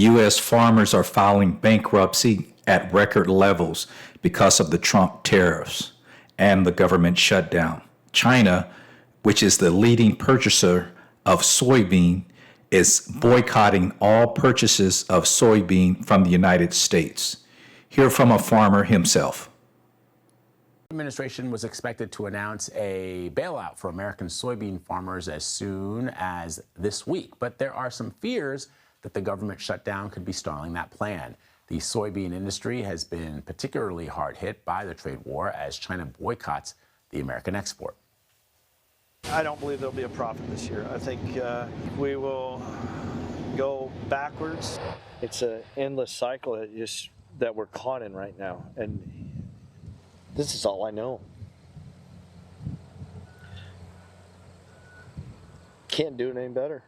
U.S. farmers are filing bankruptcy at record levels because of the Trump tariffs and the government shutdown. China, which is the leading purchaser of soybean, is boycotting all purchases of soybean from the United States. Hear from a farmer himself. The administration was expected to announce a bailout for American soybean farmers as soon as this week, but there are some fears that the government shutdown could be stalling that plan. The soybean industry has been particularly hard hit by the trade war as China boycotts the American export. I don't believe there'll be a profit this year. I think we will go backwards. It's an endless cycle that we're caught in right now, and this is all I know. Can't do it any better.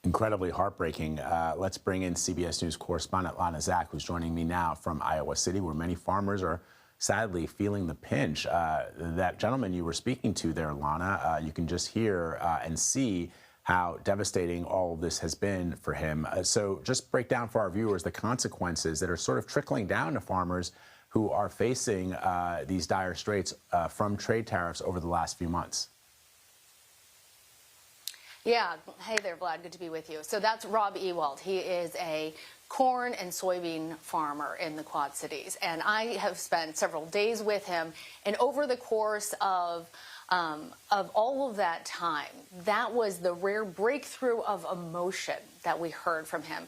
Incredibly heartbreaking. Let's bring in CBS News correspondent Lana Zak, who's joining me now from Iowa City, where many farmers are sadly feeling the pinch. That gentleman you were speaking to there, Lana, you can just hear and see how devastating all of this has been for him. So just break down for our viewers the consequences that are sort of trickling down to farmers who are facing these dire straits from trade tariffs over the last few months. Yeah. Hey there, Vlad. Good to be with you. So that's Rob Ewald. He is a corn and soybean farmer in the Quad Cities. And I have spent several days with him. And over the course of all of that time, that was the rare breakthrough of emotion that we heard from him.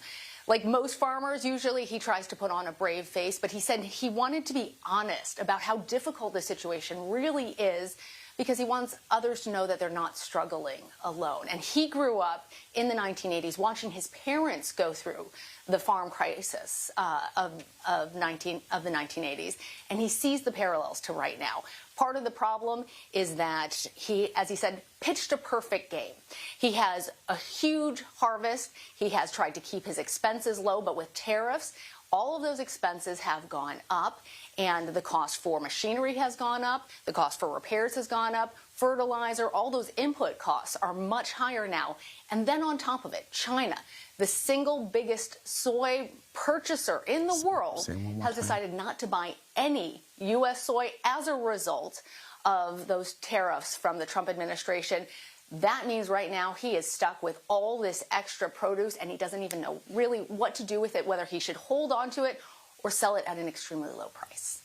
Like most farmers, usually he tries to put on a brave face, but he said he wanted to be honest about how difficult the situation really is, because he wants others to know that they're not struggling alone. And he grew up in the 1980s watching his parents go through the farm crisis of the 1980s, and he sees the parallels to right now. Part of the problem is that he, as he said, pitched a perfect game. He has a huge harvest. He has tried to keep his expenses low, but with tariffs, all of those expenses have gone up, and the cost for machinery has gone up, the cost for repairs has gone up, fertilizer, all those input costs are much higher now. And then on top of it, China, the single biggest soy purchaser in the world, has decided not to buy any U.S. soy as a result of those tariffs from the Trump administration. That means right now he is stuck with all this extra produce, and he doesn't even know really what to do with it, whether he should hold on to it or sell it at an extremely low price.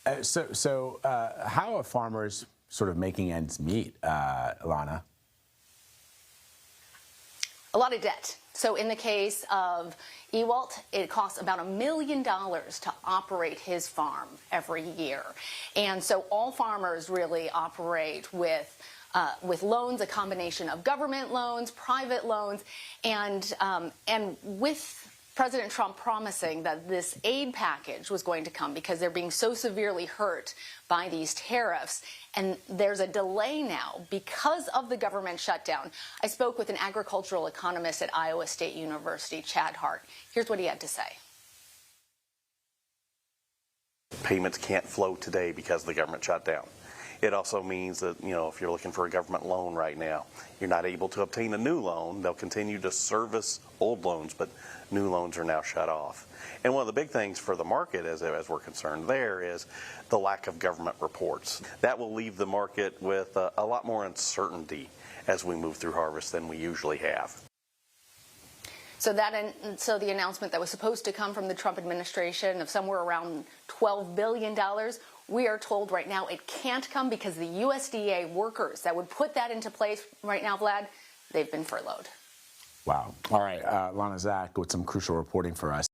How are farmers sort of making ends meet, Lana? A lot of debt. So in the case of Ewald, it costs about $1 million to operate his farm every year. And so all farmers really operate with loans, a combination of government loans, private loans, and with President Trump promising that this aid package was going to come because they're being so severely hurt by these tariffs. And there's a delay now because of the government shutdown. I spoke with an agricultural economist at Iowa State University, Chad Hart. Here's what he had to say. Payments can't flow today because of the government shutdown. It also means that, if you're looking for a government loan right now, you're not able to obtain a new loan. They'll continue to service old loans, but new loans are now shut off. And one of the big things for the market, as we're concerned there, is the lack of government reports. That will leave the market with a lot more uncertainty as we move through harvest than we usually have. So the announcement that was supposed to come from the Trump administration of somewhere around $12 billion, we are told right now it can't come because the USDA workers that would put that into place right now, Vlad, they've been furloughed. Wow. All right, Lana Zak with some crucial reporting for us.